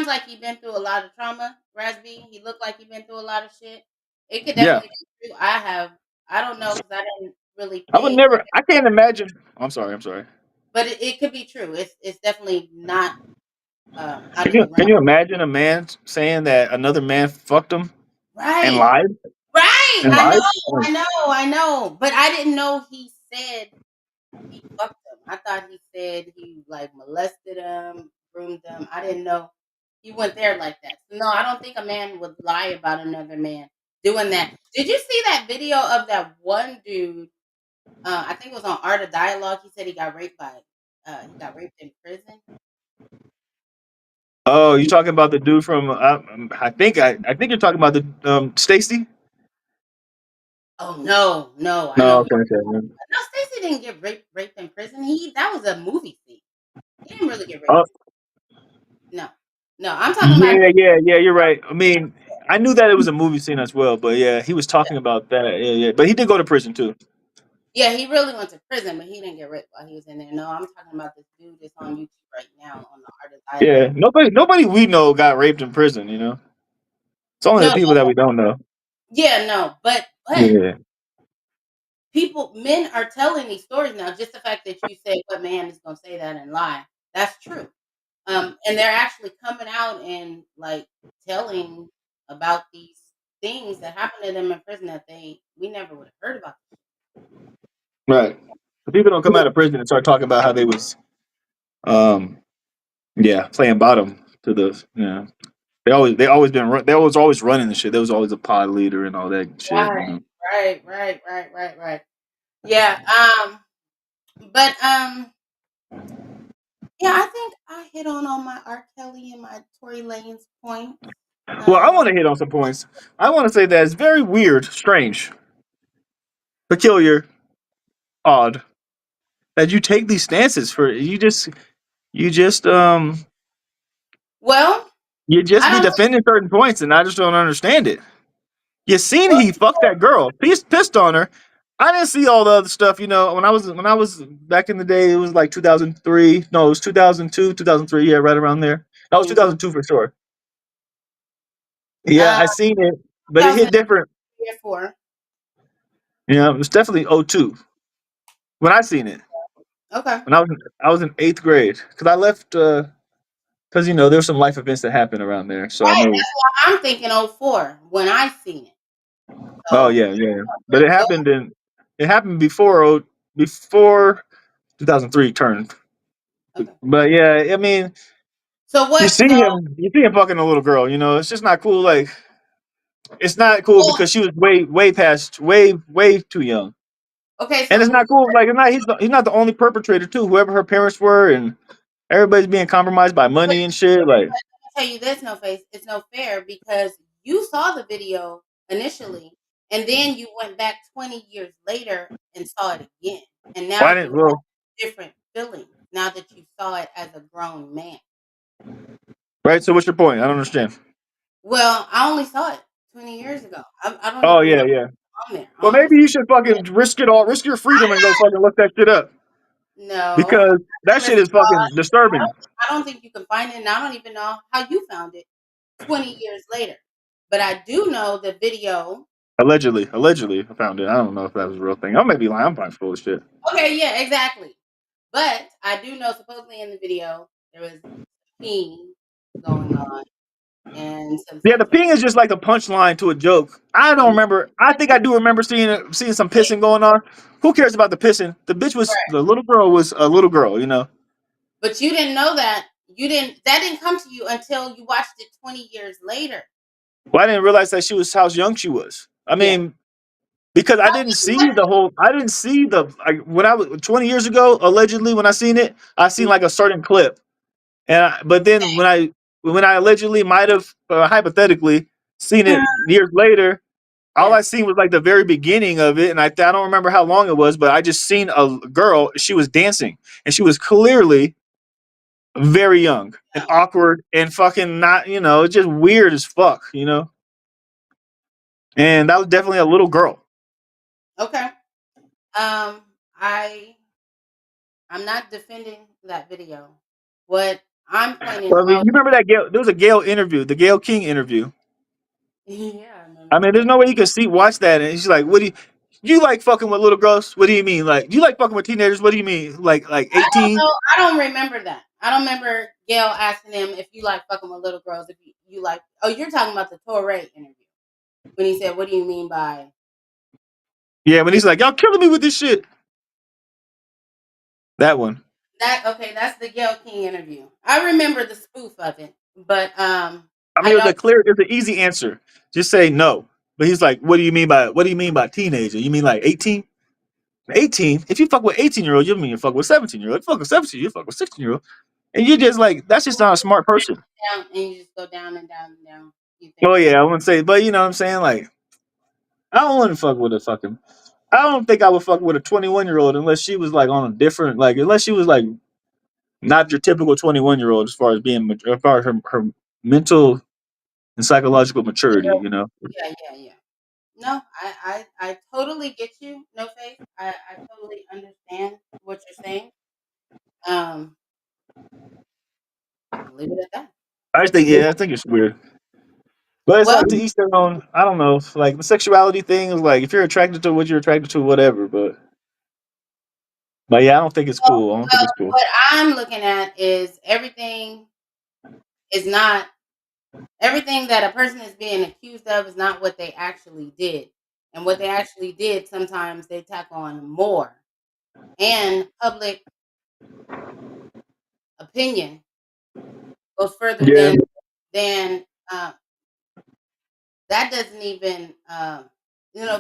like he's been through a lot of trauma. Rasby, he looked like he's been through a lot of shit. It could Yeah. definitely be true. I don't know because I didn't really I would pay never. I can't imagine. I'm sorry. I'm sorry. but it could be true. It's definitely not out Can of you the realm. can you imagine a man saying that another man fucked him and Right, lied right. and I know, lied? Like, I know. But I didn't know he said he fucked them. I thought he said he like molested them, groomed them. I didn't know he went there like that. So no, I don't think a man would lie about another man doing that. Did you see that video of that one dude? I think it was on Art of Dialogue. He said he got raped in prison. oh, you talking about the dude from? I think you're talking about the Stacy. Oh no, no, I No, know. okay, okay. No, Stacey didn't get raped in prison. That was a movie scene. He didn't really get raped. Oh, No, no, I'm talking about. yeah. You're right. I mean, I knew that it was a movie scene as well, but yeah, he was talking about that. Yeah, yeah. But he did go to prison too. Yeah, he really went to prison, but he didn't get raped while he was in there. No, I'm talking about this dude that's on YouTube right now on the Art of Yeah, Dialogue. nobody we know got raped in prison. You know, it's only No, the people that we don't know. yeah, no, but Yeah. men are telling these stories now. Just the fact that you say, "What man is going to say that and lie?" That's true. And they're actually coming out and like telling about these. things that happened to them in prison that we never would have heard about. Right. The people don't come out of prison and start talking about how they was, um, playing bottom to the, they was always running the shit. There was always a pod leader and all that shit. You Right, know. right. Yeah. But yeah, I think I hit on all my R. Kelly and my Tory Lanez points. Well, I Um, want to hit on some points. I want to say that it's very weird, strange, peculiar, odd that you take these stances for you just well, you just I be don't. defending certain points, and I just don't understand it. You seen Well, he fucked that girl, pissed on her. I didn't see all the other stuff. When I was back in the day, it was like 2003. No, it was 2002, 2003. Yeah, right around there. That was mhm. 2002 for sure. Yeah, uh, I seen it, but it hit 2003 different. or four. Yeah, it was definitely '02 when I seen it. Okay. When I was in eighth grade because I left because there were some life events that happened around there. So I Right. know. That's why I'm thinking '04 when I seen it. Oh So, yeah, yeah. But but go. it happened before 2003 turned. Okay. But yeah, I mean, So you what? see So him fucking a little girl. It's just not cool. Like it's not cool well, because she was way past, way too young, okay. and it's So not cool. Like he's not the only perpetrator too. Whoever her parents were, and everybody's being compromised by but money and shit. Like tell you this, no face. It's no fair because you saw the video initially, and then you went back 20 years later and saw it again, and now why you didn't have well different feelings now that you saw it as a grown man. right? So what's your point? I don't understand. Well, I only saw it 20 years ago. I don't Oh even know yeah, yeah. on there. Well, I only maybe you should fucking risk your freedom and go fucking look that shit up no. because that I shit is fucking disturbing. don't think you can find it, and I don't even know how you found it 20 years later. But I do know the video. Allegedly, I found it. I don't know if that was a real thing. I may be lying. I'm probably full of shit. Okay, yeah, exactly. But I do know supposedly in the video there was peeing going on and some Yeah, the sexual. ping is just like a punchline to a joke. I don't remember. I think I do remember seeing some pissing going on. Who cares about the pissing? The little girl was a little girl. But you didn't know that. That didn't come to you until you watched it 20 years later. Well, I didn't realize that she was how young she was. I Yeah. mean, because I didn't see the like when I was 20 years ago, allegedly when I seen it, I seen like a certain clip. But then when I allegedly might have hypothetically seen it years later, all Yes. I seen was like the very beginning of it, and I don't remember how long it was, but I just seen a girl. She was dancing, and she was clearly very young and awkward and fucking not, just weird as fuck. And that was definitely a little girl. Okay. Um, I I'm not defending that video. What I'm pointing Well, I mean, out, you remember that Gail? There was a Gail interview, the Gail King interview. yeah, I I remember mean, there's that. no way you can watch that, and she's like, "What do you like fucking with little girls? What do you mean? Like, you like fucking with teenagers? What do you mean? Like I don't 18?" know. I don't remember that. I don't remember Gail asking him if you like fucking with little girls. If you like, oh, you're talking about the Tory interview when he said, "What do you mean by Yeah, when he's like, "Y'all killing me with this shit." That one. that?" Okay, that's the Gail King interview. I remember the spoof of it, but I mean, I don't. it was an easy answer. Just say no. But he's like, what do you mean by teenager? You mean like 18? 18? If you fuck with 18-year-old, you mean you fuck with 17-year-old. If you fuck with 17, you fuck with 16-year-old. And you're just like, that's just not a smart person. Down and you just go down and down and down. You think, Oh yeah, I wouldn't say, but you know what I'm saying? Like, I don't want to fuck with a fucking I don't think I would fuck with a 21-year-old unless she was like on a different unless she was like not your typical 21-year-old as far as as far as her mental and psychological maturity. yeah. No, I totally get you. No face. I totally understand what you're saying. Um, I'll leave it at that. I think it's weird. But it's Well, like to each their own. I don't know. Like the sexuality thing is like if you're attracted to what you're attracted to, whatever. But yeah, I don't think it's cool. I don't think it's cool. what I'm looking at is everything is not. Everything that a person is being accused of is not what they actually did. And what they actually did, sometimes they tack on more. And public opinion goes further Yeah. than that doesn't even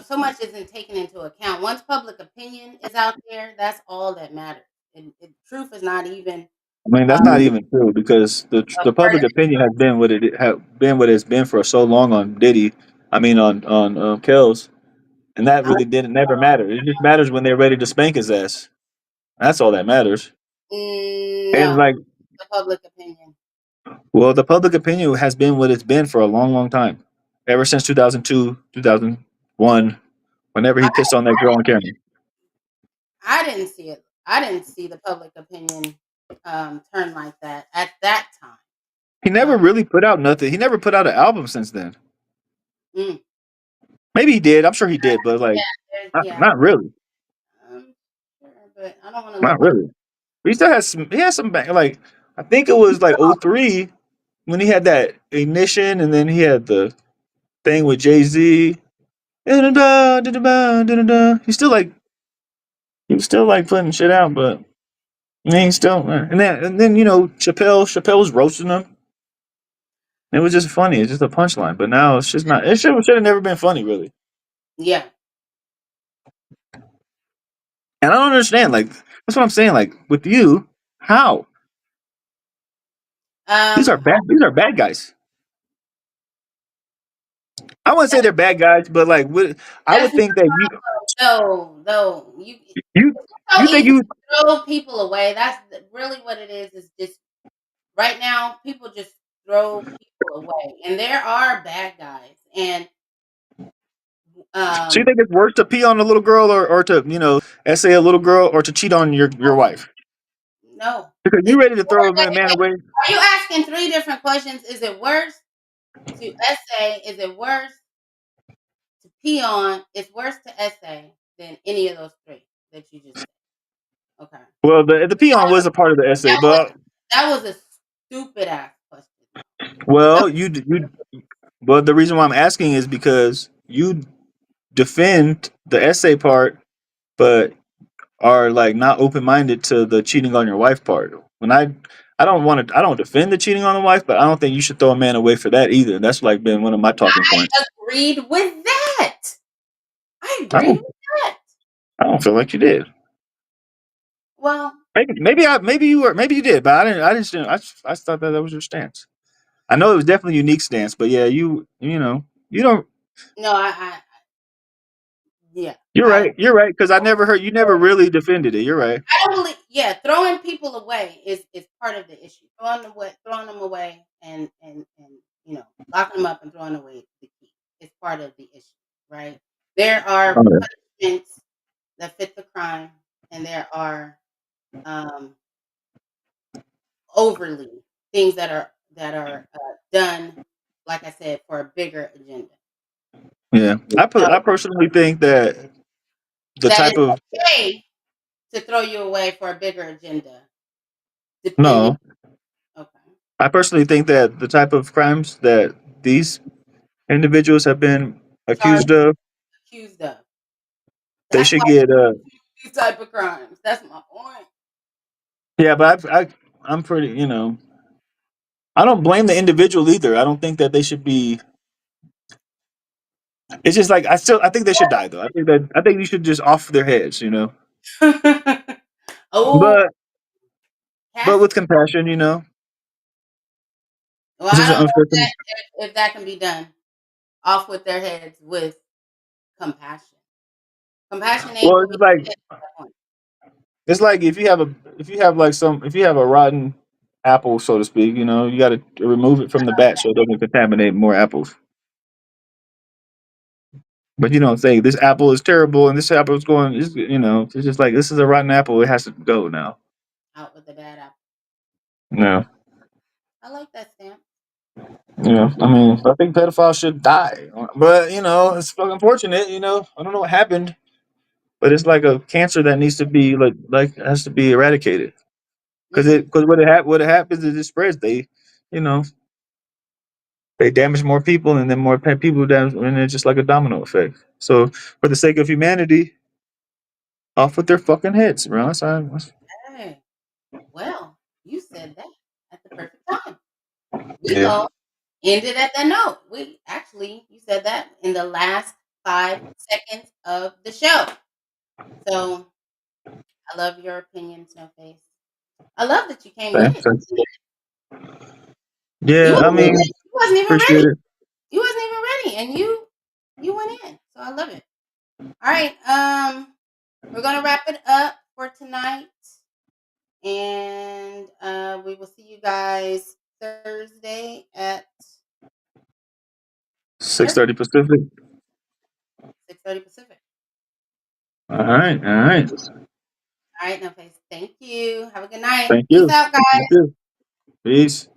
so much isn't taken into account. Once public opinion is out there, that's all that matters. And truth is not even I mean, that's uh, not even true because a the part public of opinion has been what it have been what it's been for so long on Diddy. I mean, on Kells, and that it. really didn't never matter. It just matters when they're ready to spank his ass. That's all that matters. And No, like, the public opinion. well, the public opinion has been what it's been for a long, long time, ever since 2002, 2001. Whenever he pissed on that girl on camera, I didn't see it. I didn't see the public opinion turn like that at that time. he never Um, really put out nothing. He never put out an album since then. mm, Maybe he did. I'm sure he did, but like, yeah, yeah. not really. Sure, but I don't want to Not look up. really. But he still has some. He has some like I think it was like '03 when he had that ignition, and then he had the thing with Jay Z. He was still like putting shit out, but he still and then Chappelle was roasting him. It was just funny. It's just a punchline. But now it's just not. It should have never been funny, really. Yeah. And I don't understand. Like that's what I'm saying. Like with you, how these Um. are bad. These are bad guys. I wouldn't say they're bad guys, but like I That's would not think that though. you It's so you think easy you to throw people away. That's really what it is. Is just right now people just throw people away, and there are bad guys, and so you um, think it's worse to pee on a little girl or to essay a little girl or to cheat on your wife no. because Is you it ready to throw a worse? man away. Are you asking three different questions? Is it worse to essay? Is it worse to pee on? It's worse to essay than any of those three that you just said. Okay. Well, the peon was a part of the essay, That was but that was a stupid ass question. That well, you but the reason why I'm asking is because you defend the essay part, but are like not open minded to the cheating on your wife part. When I don't defend the cheating on the wife, but I don't think you should throw a man away for that either. That's like been one of my talking points. agreed with that. I I agreed don't with that. I don't feel like you did. Well, Maybe you were maybe you did, but I just thought that that was your stance. I know it was definitely a unique stance, but yeah, you don't. no, yeah, You're right. You're right because I never heard you never really defended it. You're right. I don't believe. Yeah, throwing people away is part of the issue. Throwing them away, and locking them up and throwing away the key is part of the issue, right? There are Okay. punishments that fit the crime, and there are um, overly things that are done, like I said, for a bigger agenda. Yeah, I personally think that the That type is of okay to throw you away for a bigger agenda, depending. no, Okay, I personally think that the type of crimes that these individuals have been charged, accused of, accused of. they That's should why get these type of crimes. That's my point. yeah, but I'm pretty I don't blame the individual either. I don't think that they should be. It's just like I think they should die though. I think you should just off their heads. Oh, But cash. with compassion, Well, it's I just an don't know unfortunate. if that can be done. Off with their heads with compassion. Compassion ain't Well, gonna be that point. it's like if you have a rotten apple, so to speak, you got to remove it from the batch so it doesn't contaminate more apples. But you don't say this apple is terrible and this apple is going. It's just like this is a rotten apple. It has to go now. Out with the bad apple. No, I like that stamp. I mean, I think pedophiles should die. But it's fucking unfortunate. I don't know what happened, but it's like a cancer that needs to be has to be eradicated. Mm-hmm. Because what it happens is it spreads. You know They damage more people, and then more people damage, and it's just like a domino effect. So, for the sake of humanity, off with their fucking heads, bro. Hey, well, you said that at the perfect time. We Yeah. go end it at that note. We actually, you said that in the last 5 seconds of the show. So I love your opinion, Snowface. I love that you came in. Thanks. You Yeah, I wasn't mean, even, you wasn't even appreciate ready. it. You wasn't even ready, and you went in. So I love it. All right, we're gonna wrap it up for tonight, and we will see you guys Thursday at 6:30 Pacific. 6:30 Pacific. All right, all right. All right, no face. Thank you. Have a good night. Thank Peace you. out, guys. Thank you. Peace.